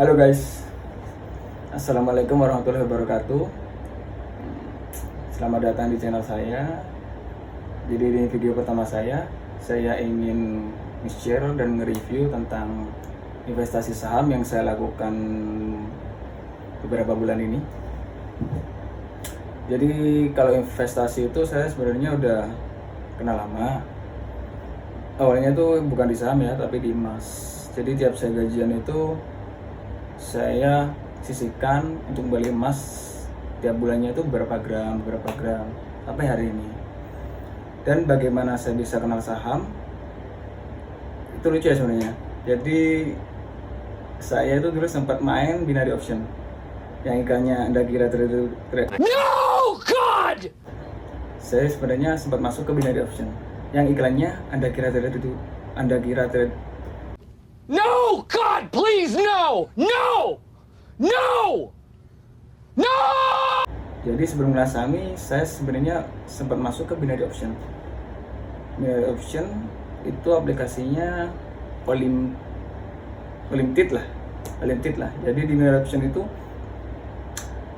Halo guys, Assalamualaikum warahmatullahi wabarakatuh. Selamat datang di channel saya. Jadi di video pertama saya ingin share dan nge-review tentang investasi saham yang saya lakukan beberapa bulan ini. Jadi kalau investasi itu saya sebenarnya udah kenal lama. Awalnya itu bukan di saham ya, tapi di emas. Jadi tiap saya gajian itu saya sisihkan untuk beli emas tiap bulannya itu berapa gram sampai hari ini. Dan bagaimana saya bisa kenal saham itu lucu ya sebenarnya. Jadi saya itu dulu sempat main binary option yang iklannya Anda kira trade. No, God! Saya sebenarnya sempat masuk ke binary option yang iklannya Anda kira trade. No, God, please, no! No! No! No! Jadi sebelum Lasami, saya sebenarnya sempat masuk ke binary option. Binary option itu aplikasinya limited lah. Jadi di binary option itu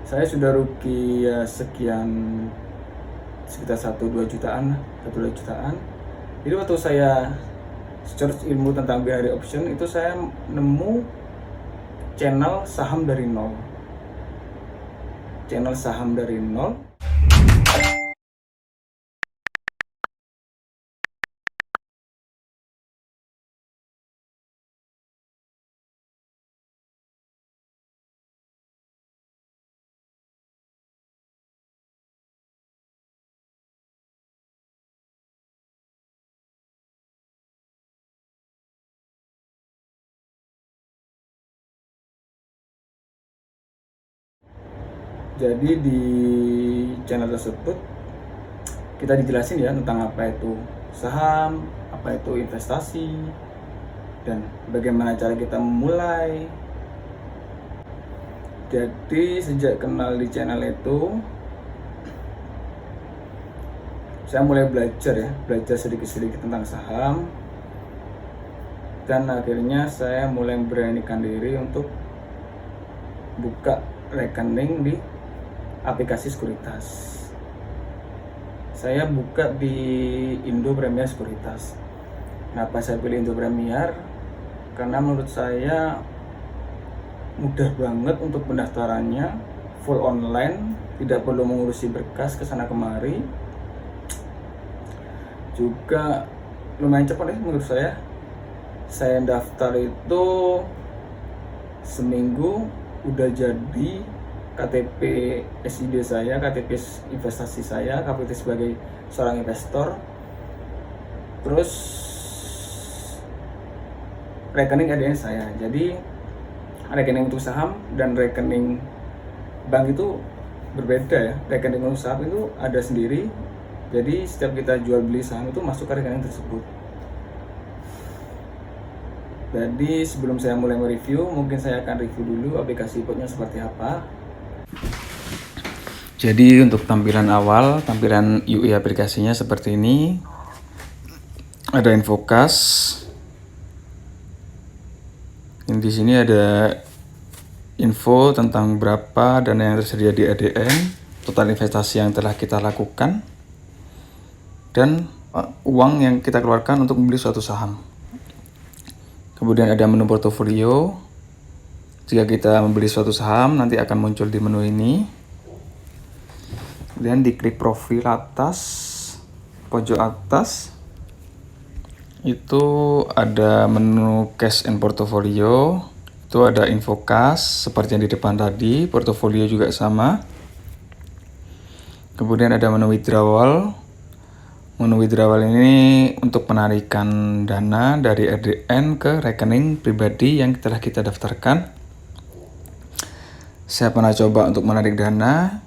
saya sudah rugi ya sekian, sekitar 1-2 jutaan. Jadi waktu saya search ilmu tentang binary option itu saya nemu channel saham dari nol. Jadi di channel tersebut kita dijelasin ya tentang apa itu saham, apa itu investasi, dan bagaimana cara kita memulai. Jadi sejak kenal di channel itu saya mulai belajar sedikit-sedikit tentang saham, dan akhirnya saya mulai memberanikan diri untuk buka rekening di aplikasi sekuritas. Saya buka di Indo Premier Sekuritas. Kenapa saya pilih Indo Premier? Karena menurut saya mudah banget untuk pendaftarannya, full online, tidak perlu mengurusi berkas kesana kemari. Juga lumayan cepat ya menurut saya. Saya daftar itu seminggu udah jadi KTP SID saya, KTP investasi saya, KTP sebagai seorang investor. Terus rekening ADN saya. Jadi rekening untuk saham dan rekening bank itu berbeda ya. Rekening untuk saham itu ada sendiri. Jadi setiap kita jual beli saham itu masuk ke rekening tersebut. Jadi sebelum saya mulai mereview, mungkin saya akan review dulu aplikasi ipodnya seperti apa. Jadi untuk tampilan awal, tampilan UI aplikasinya seperti ini. Ada infocas. Di sini ada info tentang berapa dana yang tersedia di ADN, total investasi yang telah kita lakukan, dan uang yang kita keluarkan untuk membeli suatu saham. Kemudian ada menu portofolio. Jika kita membeli suatu saham, nanti akan muncul di menu ini. Kemudian diklik profil atas, pojok atas, itu ada menu cash and portfolio. Itu ada infocas seperti yang di depan tadi, portofolio juga sama. Kemudian ada menu withdrawal. Menu withdrawal ini untuk penarikan dana dari ADN ke rekening pribadi yang telah kita daftarkan. Saya pernah coba untuk menarik dana.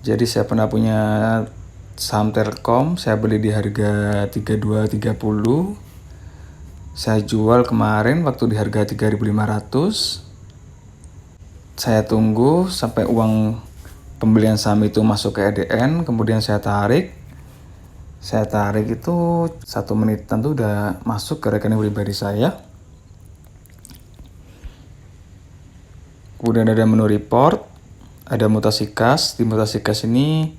Jadi saya pernah punya saham Telkom, saya beli di harga 32.30. Saya jual kemarin waktu di harga 3.500. Saya tunggu sampai uang pembelian saham itu masuk ke ADN, kemudian saya tarik. Saya tarik itu 1 menitan tuh udah masuk ke rekening pribadi saya. Kemudian ada menu report, ada mutasi kas. Di mutasi kas ini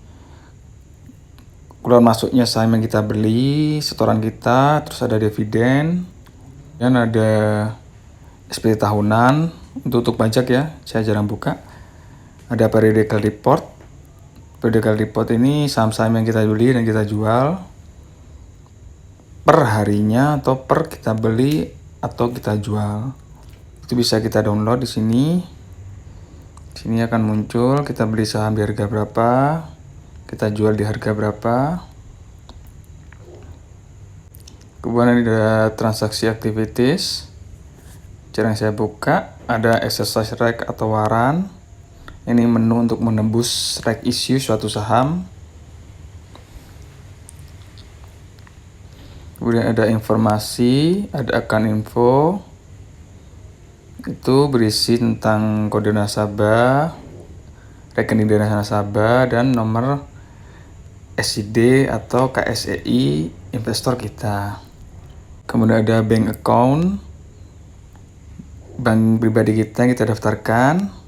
keluar masuknya saham yang kita beli, setoran kita, terus ada dividen, dan ada SPT tahunan. Untuk pajak ya, saya jarang buka. Ada periodical report. Periodical report ini saham-saham yang kita beli dan kita jual per harinya atau per kita beli atau kita jual. Itu bisa kita download di sini. Di sini akan muncul kita beli saham di harga berapa, kita jual di harga berapa. Kemudian ada transaksi activities. Jarang saya buka. Ada exercise reg atau waran. Ini menu untuk menembus reg issue suatu saham. Kemudian ada informasi, ada account info. Itu berisi tentang kode nasabah, rekening dana nasabah, dan nomor SID atau KSEI investor kita. Kemudian ada bank account, bank pribadi kita yang kita daftarkan.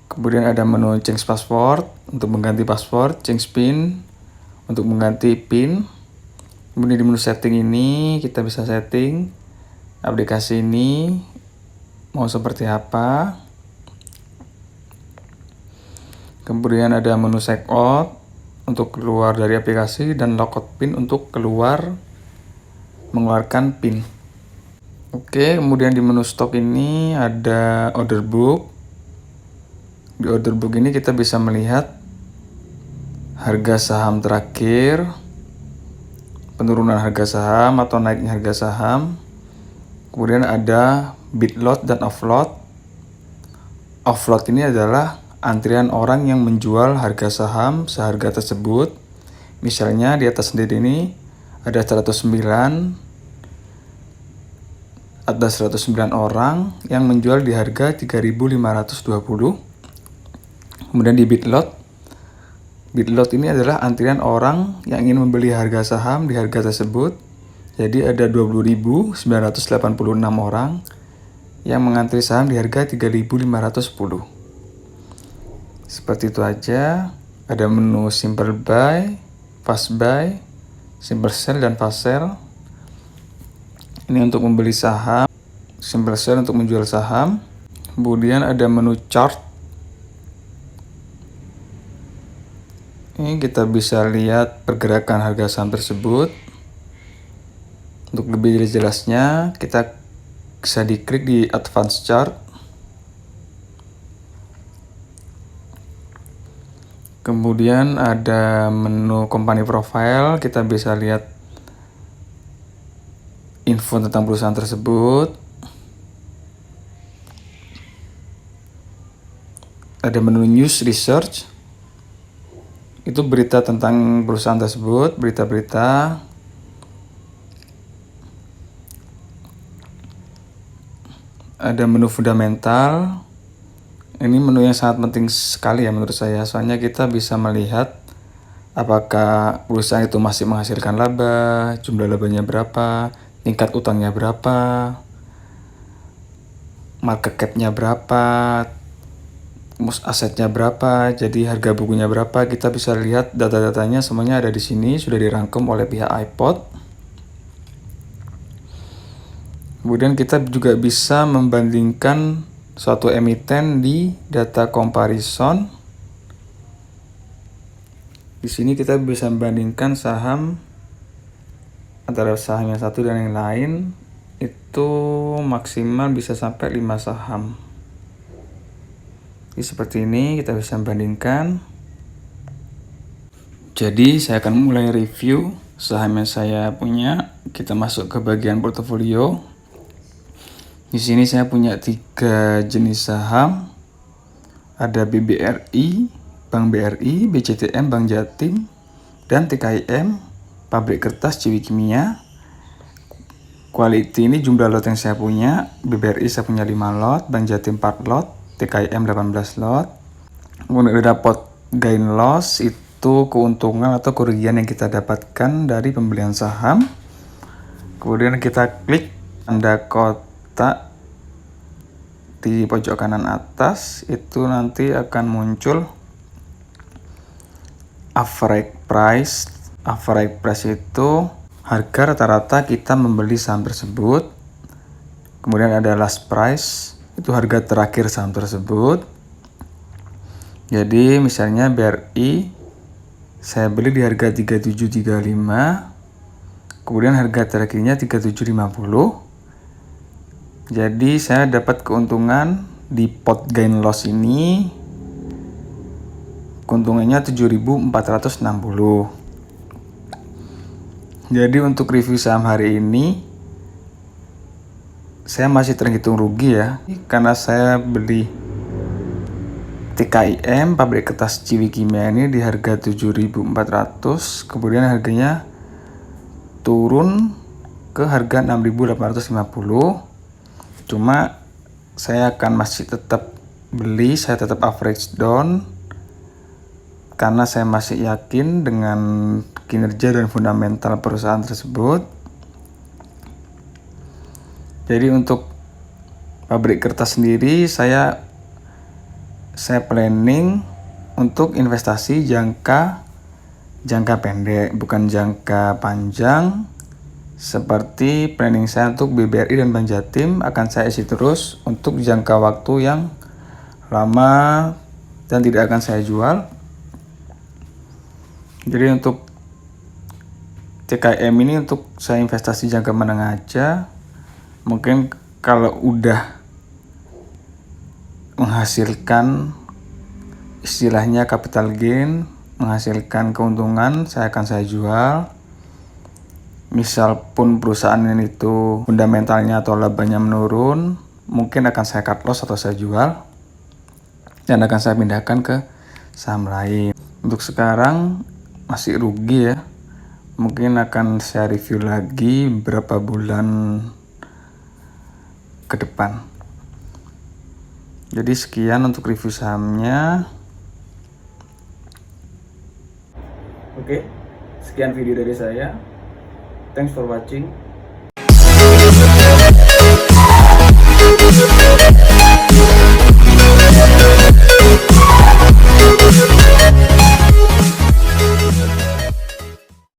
Kemudian ada menu change password untuk mengganti password, change PIN untuk mengganti PIN. Kemudian di menu setting ini kita bisa setting aplikasi ini mau seperti apa. Kemudian ada menu sign out untuk keluar dari aplikasi dan logout PIN untuk mengeluarkan PIN. Oke, kemudian di menu stok ini ada order book. Di order book ini kita bisa melihat harga saham terakhir, penurunan harga saham atau naiknya harga saham. Kemudian ada bid lot dan offload. Offload ini adalah antrian orang yang menjual harga saham seharga tersebut. Misalnya di atas sendiri ini ada 109 orang yang menjual di harga 3.520. Kemudian di bid lot ini adalah antrian orang yang ingin membeli harga saham di harga tersebut. Jadi ada 20.986 orang yang mengantri saham di harga 3.510. Seperti itu aja. Ada menu simple buy, fast buy, simple sell, dan fast sell. Ini untuk membeli saham, simple sell untuk menjual saham. Kemudian ada menu chart. Ini kita bisa lihat pergerakan harga saham tersebut. Untuk lebih jelasnya, kita bisa diklik di advance chart. Kemudian ada menu company profile, kita bisa lihat info tentang perusahaan tersebut. Ada menu news research, itu berita tentang perusahaan tersebut, berita-berita. Ada menu fundamental. Ini menu yang sangat penting sekali ya menurut saya. Soalnya kita bisa melihat apakah perusahaan itu masih menghasilkan laba, jumlah labanya berapa, tingkat utangnya berapa, market cap-nya berapa, asetnya berapa, jadi harga bukunya berapa. Kita bisa lihat data-datanya semuanya ada di sini, sudah dirangkum oleh pihak iPod. Kemudian kita juga bisa membandingkan suatu emiten di data comparison. Di sini kita bisa membandingkan saham antara saham yang satu dan yang lain. Itu maksimal bisa sampai 5 saham. Jadi seperti ini kita bisa membandingkan. Jadi saya akan mulai review saham yang saya punya. Kita masuk ke bagian portofolio. Di sini saya punya 3 jenis saham. Ada BBRI, Bank BRI, BCTM, Bank Jatim, dan TKIM, Pabrik Kertas Ciwi Kimia. Quality ini jumlah lot yang saya punya. BBRI saya punya 5 lot, Bank Jatim 4 lot, TKIM 18 lot. Kemudian ada pot gain loss, itu keuntungan atau kerugian yang kita dapatkan dari pembelian saham. Kemudian kita klik tanda kotak di pojok kanan atas itu nanti akan muncul average price. Average price itu harga rata-rata kita membeli saham tersebut. Kemudian ada last price, itu harga terakhir saham tersebut. Jadi misalnya BRI saya beli di harga 3735, kemudian harga terakhirnya 3750. Jadi saya dapat keuntungan di pot gain loss ini, keuntungannya 7.460. Jadi untuk review saham hari ini saya masih terhitung rugi ya, karena saya beli TKIM pabrik kertas Ciwi Kimia ini di harga 7.400, kemudian harganya turun ke harga 6.850. Cuma saya akan masih tetap beli, saya tetap average down karena saya masih yakin dengan kinerja dan fundamental perusahaan tersebut. Jadi untuk pabrik kertas sendiri saya planning untuk investasi jangka pendek, bukan jangka panjang. Seperti planning saya untuk BBRI dan Bank Jatim akan saya isi terus untuk jangka waktu yang lama dan tidak akan saya jual. Jadi untuk TKM ini untuk saya investasi jangka menengah aja. Mungkin kalau udah menghasilkan istilahnya capital gain, menghasilkan keuntungan, saya jual. Misal pun perusahaan ini itu fundamentalnya atau labanya menurun, mungkin akan saya cut loss atau saya jual dan akan saya pindahkan ke saham lain. Untuk sekarang masih rugi ya, mungkin akan saya review lagi beberapa bulan ke depan. Jadi sekian untuk review sahamnya. Oke, sekian video dari saya. Thanks for watching.